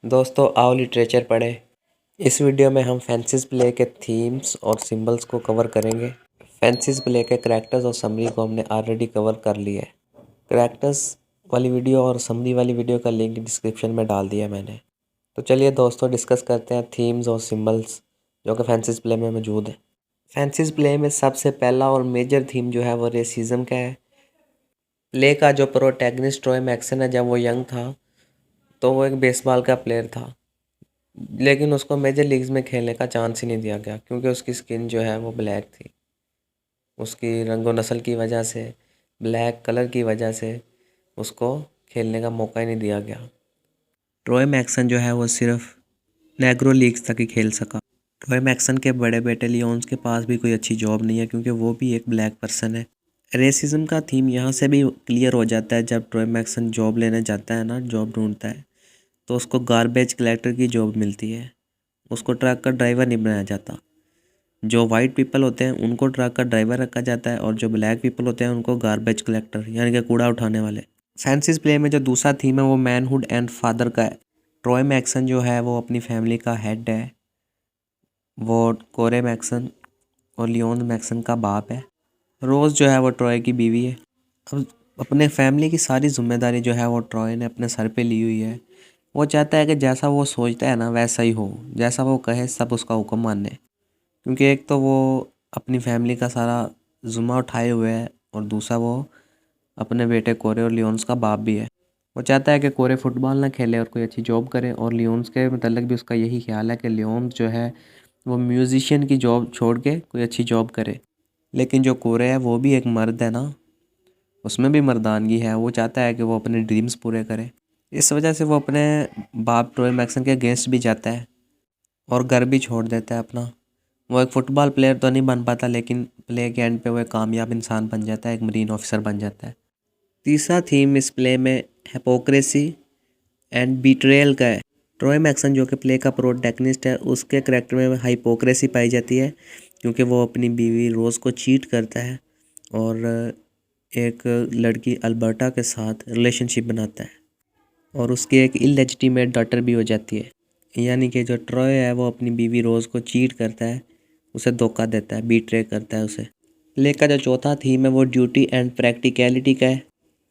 दोस्तों आओ लिटरेचर पढ़े। इस वीडियो में हम फैंसिस प्ले के थीम्स और सिंबल्स को कवर करेंगे। फैंसिस प्ले के करैक्टर्स और समरी को हमने ऑलरेडी कवर कर लिया है। करैक्टर्स वाली वीडियो और समरी वाली वीडियो का लिंक डिस्क्रिप्शन में डाल दिया मैंने। तो चलिए दोस्तों डिस्कस करते हैं थीम्स और सिंबल्स जो कि फैंसिस प्ले में मौजूद है। फैंसिस प्ले में सबसे पहला और मेजर थीम जो है वो रेसिज्म का है। प्ले का जो प्रोटैगनिस्ट ट्रॉय मैक्सन है, जब वो यंग था तो वो एक बेसबॉल का प्लेयर था, लेकिन उसको मेजर लीग्स में खेलने का चांस ही नहीं दिया गया क्योंकि उसकी स्किन जो है वो ब्लैक थी। उसकी रंगो नस्ल की वजह से, ब्लैक कलर की वजह से उसको खेलने का मौका ही नहीं दिया गया। ट्रॉय मैक्सन जो है वो सिर्फ नेग्रो लीग्स तक ही खेल सका। ट्रॉय मैक्सन के बड़े बेटे लियोन्स के पास भी कोई अच्छी जॉब नहीं है क्योंकि वो भी एक ब्लैक पर्सन है। रेसिज्म का थीम यहाँ से भी क्लियर हो जाता है। जब ट्रॉय मैक्सन जॉब लेने जाता है ना, जॉब ढूंढता है, तो उसको गार्बेज कलेक्टर की जॉब मिलती है। उसको ट्रक का ड्राइवर नहीं बनाया जाता। जो वाइट पीपल होते हैं उनको ट्रक का ड्राइवर रखा जाता है और जो ब्लैक पीपल होते हैं उनको गार्बेज कलेक्टर यानी कि कूड़ा उठाने वाले। फैंसिस प्ले में जो दूसरा थीम है वो मैनहुड एंड फादर का है। ट्रॉय मैक्सन जो है वो अपनी फैमिली का हेड है। वो कोरे मैक्सन और लियोन मैक्सन का बाप है। रोज़ जो है वो ट्रॉय की बीवी है। अब अपने फैमिली की सारी जिम्मेदारी जो है वो ट्रॉय ने अपने सर पे ली हुई है। वो चाहता है कि जैसा वो सोचता है ना वैसा ही हो, जैसा वो कहे सब उसका हुक्म माने। क्योंकि एक तो वो अपनी फैमिली का सारा ज़िम्मा उठाए हुए है और दूसरा वो अपने बेटे कोरे और लियोन्स का बाप भी है। वो चाहता है कि कोरे फुटबॉल ना खेले और कोई अच्छी जॉब करे, और लियोन्स के मतलब भी उसका यही ख्याल है कि लियोन्स जो है वो म्यूजिशियन की जॉब छोड़ के कोई अच्छी जॉब करे। लेकिन जो कोरे है वो भी एक मर्द है ना, उसमें भी मर्दानगी है। वो चाहता है कि वो अपने ड्रीम्स पूरे करे। इस वजह से वो अपने बाप ट्रॉय मैक्सन के अगेंस्ट भी जाता है और घर भी छोड़ देता है अपना। वो एक फ़ुटबॉल प्लेयर तो नहीं बन पाता, लेकिन प्ले के एंड पे वो एक कामयाब इंसान बन जाता है, एक मरीन ऑफिसर बन जाता है। तीसरा थीम इस प्ले में हिपोक्रेसी एंड बिट्रेयल का है। ट्रॉय मैक्सन जो कि प्ले का प्रोटैगनिस्ट है, उसके करैक्टर में हाइपोक्रेसी पाई जाती है क्योंकि वो अपनी बीवी रोज़ को चीट करता है और एक लड़की अल्बर्टा के साथ रिलेशनशिप बनाता है और उसकी एक इलेजिटिमेट डॉटर भी हो जाती है। यानी कि जो ट्रॉय है वो अपनी बीवी रोज़ को चीट करता है, उसे धोखा देता है, बीट्रे करता है उसे। प्ले का जो चौथा थीम है वो ड्यूटी एंड प्रैक्टिकलिटी का है।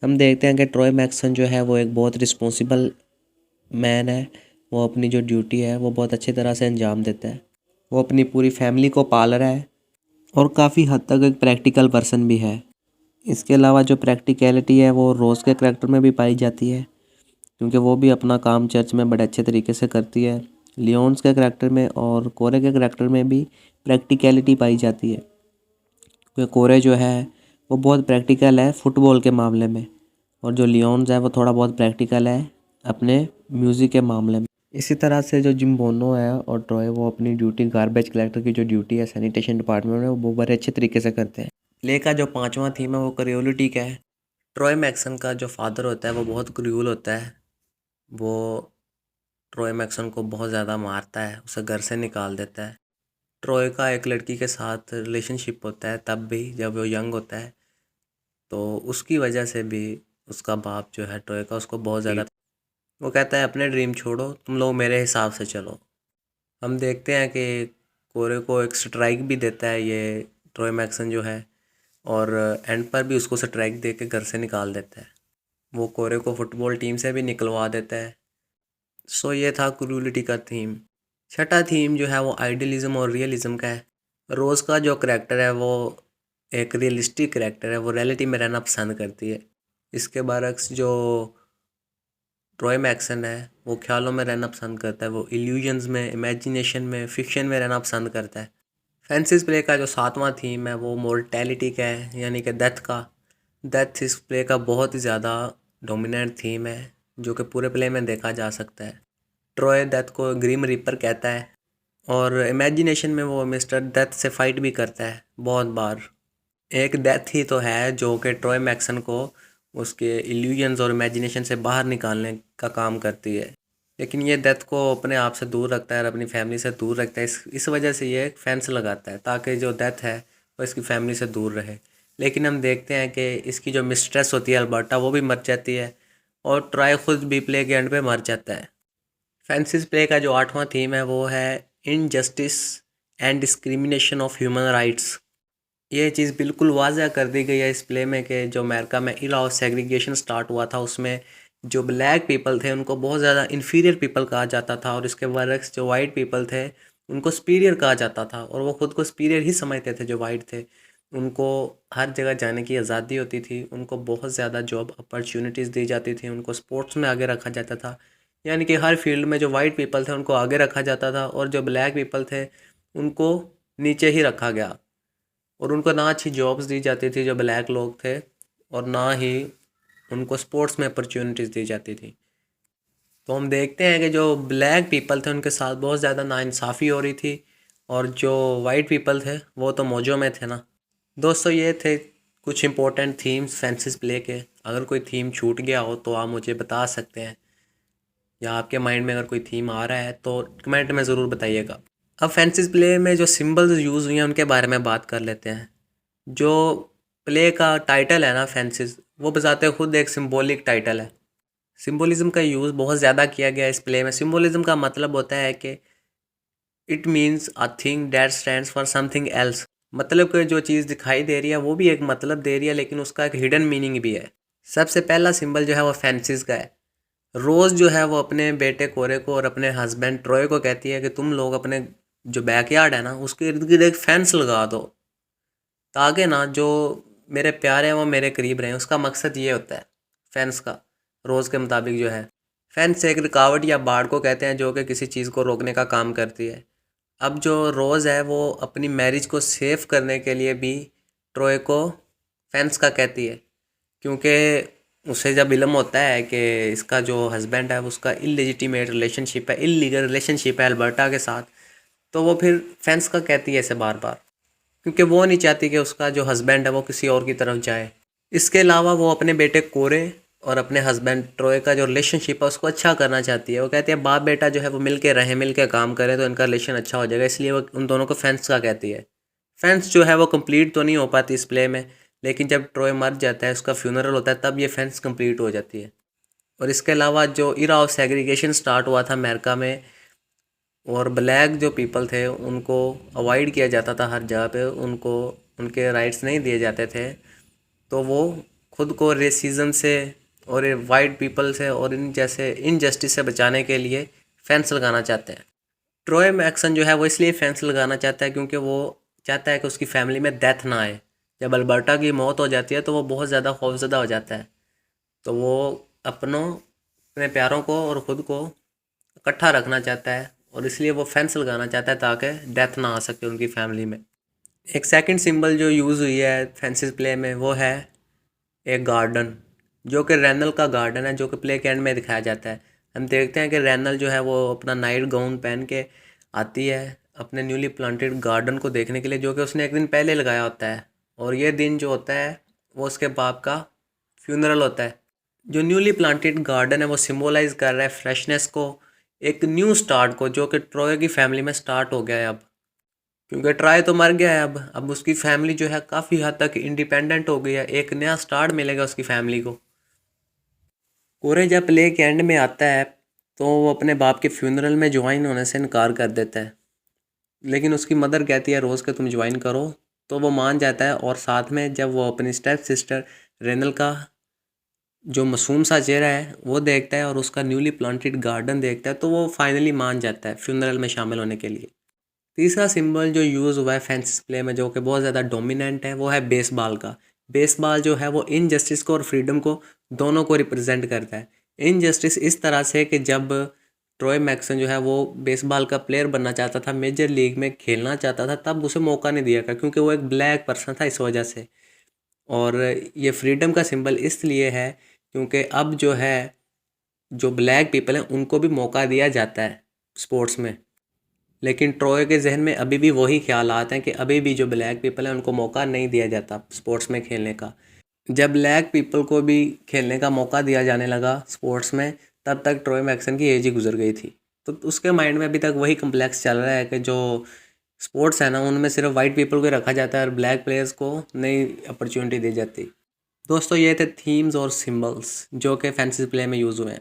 हम देखते हैं कि ट्रॉय मैक्सन जो है वो एक बहुत रिस्पॉन्सिबल मैन है। वो अपनी जो ड्यूटी है वो बहुत अच्छी तरह से अंजाम देता है। वो अपनी पूरी फैमिली को पाल रहा है और काफ़ी हद तक एक प्रैक्टिकल पर्सन भी है। इसके अलावा जो प्रैक्टिकलिटी है वो रोज़ के करैक्टर में भी पाई जाती है क्योंकि वो भी अपना काम चर्च में बड़े अच्छे तरीके से करती है। लियोन्स के करैक्टर में और कोरे के करैक्टर में भी प्रैक्टिकलिटी पाई जाती है क्योंकि कोरे जो है वो बहुत प्रैक्टिकल है फुटबॉल के मामले में, और जो लियोन्स है वो थोड़ा बहुत प्रैक्टिकल है अपने म्यूज़िक के मामले में। इसी तरह से जो जिम बोनो है और ट्रॉय वो अपनी ड्यूटी गार्बेज कलेक्टर की जो ड्यूटी है सैनिटेशन डिपार्टमेंट में वो बड़े अच्छे तरीके से करते हैं। प्ले का जो पांचवा थीम है वो क्रियोलिटी का है। ट्रॉय मैक्सन का जो फादर होता है वो बहुत क्रूअल होता है। वो ट्रॉय मैक्सन को बहुत ज़्यादा मारता है, उसे घर से निकाल देता है। ट्रॉय का एक लड़की के साथ रिलेशनशिप होता है तब भी जब वो यंग होता है, तो उसकी वजह से भी उसका बाप जो है ट्रॉय का उसको बहुत ज़्यादा, वो कहता है अपने ड्रीम छोड़ो, तुम लोग मेरे हिसाब से चलो। हम देखते हैं कि कोरे को एक स्ट्राइक भी देता है ये ट्रॉय मैक्सन जो है, और एंड पर भी उसको स्ट्राइक दे के घर से निकाल देता है। वो कोरे को फुटबॉल टीम से भी निकलवा देता है। सो ये था क्रूलिटी का थीम। छठा थीम जो है वो आइडियलिज्म और रियलिज्म का है। रोज़ का जो करैक्टर है वो एक रियलिस्टिक करैक्टर है, वो रियलिटी में रहना पसंद करती है। इसके बरक्स जो ट्रॉय मैक्सन है वो ख्यालों में रहना पसंद करता है, वो इल्यूजन्स में, इमेजिनेशन में, फिक्शन में रहना पसंद करता है। फैंसिस प्ले का जो सातवां थीम है वो मोर्टेलिटी का है, यानी कि डेथ का। डेथ इस प्ले का बहुत ही ज़्यादा डोमिनेंट थीम है जो कि पूरे प्ले में देखा जा सकता है। ट्रॉय डेथ को ग्रीम रीपर कहता है और इमेजिनेशन में वो मिस्टर डेथ से फाइट भी करता है बहुत बार। एक डेथ ही तो है जो कि ट्रॉय मैक्सन को उसके इल्यूजन्स और इमेजिनेशन से बाहर निकालने का काम करती है, लेकिन ये डेथ को अपने आप से दूर रखता है और अपनी फैमिली से दूर रखता है। इस वजह से ये एक फेंस लगाता है ताकि जो डेथ है वो इसकी फैमिली से दूर रहे। लेकिन हम देखते हैं कि इसकी जो मिस्ट्रेस होती है अल्बर्टा वो भी मर जाती है और ट्रॉय खुद भी प्ले के एंड पे मर जाता है। फैंसिस प्ले का जो 8वां थीम है वो है injustice and discrimination of human rights. ये चीज़ बिल्कुल वाज़ह कर दी गई है इस प्ले में कि जो अमेरिका में इरा और सेग्रीगेशन स्टार्ट हुआ था उसमें जो ब्लैक पीपल थे उनको बहुत ज़्यादा इन्फीरियर पीपल कहा जाता था, और इसके बरक्स जो वाइट पीपल थे उनको सुपीरियर कहा जाता था, और वो खुद को सुपीरियर ही समझते थे जो वाइट थे। उनको हर जगह जाने की आज़ादी होती थी, उनको बहुत ज़्यादा जॉब अपॉर्चुनिटीज़ दी जाती थी, उनको स्पोर्ट्स में आगे रखा जाता था। यानी कि हर फील्ड में जो वाइट पीपल थे उनको आगे रखा जाता था, और जो ब्लैक पीपल थे उनको नीचे ही रखा गया। और उनको ना अच्छी जॉब्स दी जाती थी जो ब्लैक लोग थे, और ना ही उनको स्पोर्ट्स में अपॉर्चुनिटीज़ दी जाती थी। तो हम देखते हैं कि जो ब्लैक पीपल थे उनके साथ बहुत ज़्यादा नाइंसाफ़ी हो रही थी, और जो वाइट पीपल थे वो तो मौजों में थे ना। दोस्तों, ये थे कुछ इंपॉर्टेंट थीम्स फैंसिस प्ले के। अगर कोई थीम छूट गया हो तो आप मुझे बता सकते हैं, या आपके माइंड में अगर कोई थीम आ रहा है तो कमेंट में ज़रूर बताइएगा। अब फैंसिस प्ले में जो सिंबल्स यूज़ हुई हैं उनके बारे में बात कर लेते हैं। जो प्ले का टाइटल है ना फैंसिस, वो बजाते खुद एक सिंबॉलिक टाइटल है। सिंबोलिज्म का यूज़ बहुत ज़्यादा किया गया इस प्ले में। सिंबोलिज्म का मतलब होता है कि it means a thing that stands for something else. मतलब कि जो चीज़ दिखाई दे रही है वो भी एक मतलब दे रही है, लेकिन उसका एक हिडन मीनिंग भी है। सबसे पहला सिंबल जो है वो फैंसिस का है। रोज़ जो है वो अपने बेटे कोरे को और अपने हस्बैंड ट्रॉय को कहती है कि तुम लोग अपने जो बैकयार्ड है ना उसके इर्द गिर्द एक फेंस लगा दो, ताकि ना जो मेरे प्यारे हैं वो मेरे करीब रहें। उसका मकसद ये होता है फेंस का, रोज़ के मुताबिक जो है। फेंस एक रुकावट या बाड़ को कहते हैं जो कि किसी चीज़ को रोकने का काम करती है। अब जो रोज़ है वो अपनी मैरिज को सेफ करने के लिए भी ट्रॉय को फेंस का कहती है, क्योंकि उसे जब इल्म होता है कि इसका जो हस्बैंड है उसका इलेजिटिमेट रिलेशनशिप है, इलीगल रिलेशनशिप है अल्बर्टा के साथ, तो वो फिर फेंस का कहती है इसे बार बार, क्योंकि वो नहीं चाहती कि उसका जो हस्बैंड है वो किसी और की तरफ जाए। इसके अलावा वो अपने बेटे कोरे और अपने हस्बैंड ट्रॉय का जो रिलेशनशिप है उसको अच्छा करना चाहती है। वो कहती है बाप बेटा जो है वो मिल के रहें, मिल के काम करें तो इनका रिलेशन अच्छा हो जाएगा, इसलिए वो उन दोनों को फेंस का कहती है। फेंस जो है वो कंप्लीट तो नहीं हो पाती इस प्ले में, लेकिन जब ट्रॉय मर जाता है, उसका फ्यूनरल होता है, तब ये फेंस कंप्लीट हो जाती है। और इसके अलावा जो इरा ऑफ सेग्रीगेशन स्टार्ट हुआ था अमेरिका में, और ब्लैक जो पीपल थे उनको अवॉइड किया जाता था हर जगह पे, उनको उनके राइट्स नहीं दिए जाते थे, तो वो खुद को रेसिज्म से और वाइट पीपल से और इन जैसे इनजस्टिस से बचाने के लिए फेंस लगाना चाहते हैं। ट्रॉय मैक्सन जो है वो इसलिए फेंस लगाना चाहता है क्योंकि वो चाहता है कि उसकी फैमिली में डेथ ना आए। जब अल्बर्टा की मौत हो जाती है तो वो बहुत ज़्यादा खौफजदा हो जाता है, तो वो अपने प्यारों को और ख़ुद को इकट्ठा रखना चाहता है, और इसलिए वो फेंस लगाना चाहता है ताकि डेथ ना आ सके उनकी फैमिली में। एक सेकंड सिंबल जो यूज़ हुई है फैंसिस प्ले में वो है एक गार्डन, जो कि रैनल का गार्डन है, जो कि प्ले के एंड में दिखाया जाता है। हम देखते हैं कि रैनल जो है वो अपना नाइट गाउन पहन के आती है अपने न्यूली प्लांटेड गार्डन को देखने के लिए, जो कि उसने एक दिन पहले लगाया होता है, और ये दिन जो होता है वो उसके बाप का फ्यूनरल होता है। जो न्यूली प्लांटेड गार्डन है वो सिम्बोलाइज कर रहा है फ्रेशनेस को, एक न्यू स्टार्ट को, जो कि ट्रॉय की फैमिली में स्टार्ट हो गया है अब, क्योंकि ट्रॉय तो मर गया है। अब उसकी फैमिली जो है काफ़ी हद तक इंडिपेंडेंट हो गई है, एक नया स्टार्ट मिलेगा उसकी फैमिली को। कोरे जब प्ले के एंड में आता है तो वो अपने बाप के फ्यूनरल में ज्वाइन होने से इनकार कर देता है, लेकिन उसकी मदर कहती है रोज़ के तुम ज्वाइन करो, तो वो मान जाता है। और साथ में जब वो अपनी स्टेप सिस्टर रेनल का जो मासूम सा चेहरा है वो देखता है और उसका न्यूली प्लांटेड गार्डन देखता है, तो वो फाइनली मान जाता है फ्यूनरल में शामिल होने के लिए। तीसरा सिंबल जो यूज़ हुआ है फैंसिस प्ले में, जो कि बहुत ज़्यादा डोमिनेंट है, वो है बेसबॉल का। बेसबॉल जो है वो इनजस्टिस को और फ्रीडम को दोनों को रिप्रेजेंट करता है। इनजस्टिस इस तरह से कि जब ट्रॉय मैक्सन जो है वो बेसबॉल का प्लेयर बनना चाहता था, मेजर लीग में खेलना चाहता था, तब उसे मौका नहीं दिया गया क्योंकि वो एक ब्लैक पर्सन था, इस वजह से। और ये फ्रीडम का सिंबल इसलिए है क्योंकि अब जो है जो ब्लैक पीपल हैं उनको भी मौका दिया जाता है स्पोर्ट्स में, लेकिन ट्रॉय के जहन में अभी भी वही ख्याल आते हैं कि अभी भी जो ब्लैक पीपल हैं उनको मौका नहीं दिया जाता स्पोर्ट्स में खेलने का। जब ब्लैक पीपल को भी खेलने का मौका दिया जाने लगा स्पोर्ट्स में, तब तक ट्रॉय मैक्सन की एज ही गुजर गई थी। तो उसके माइंड में अभी तक वही कम्प्लेक्स चल रहा है कि जो स्पोर्ट्स है ना उनमें सिर्फ वाइट पीपल को रखा जाता है और ब्लैक प्लेयर्स को नई अपॉर्चुनिटी दी जाती। दोस्तों, ये थे थीम्स और सिम्बल्स जो कि फैंसी प्ले में यूज़ हुए हैं।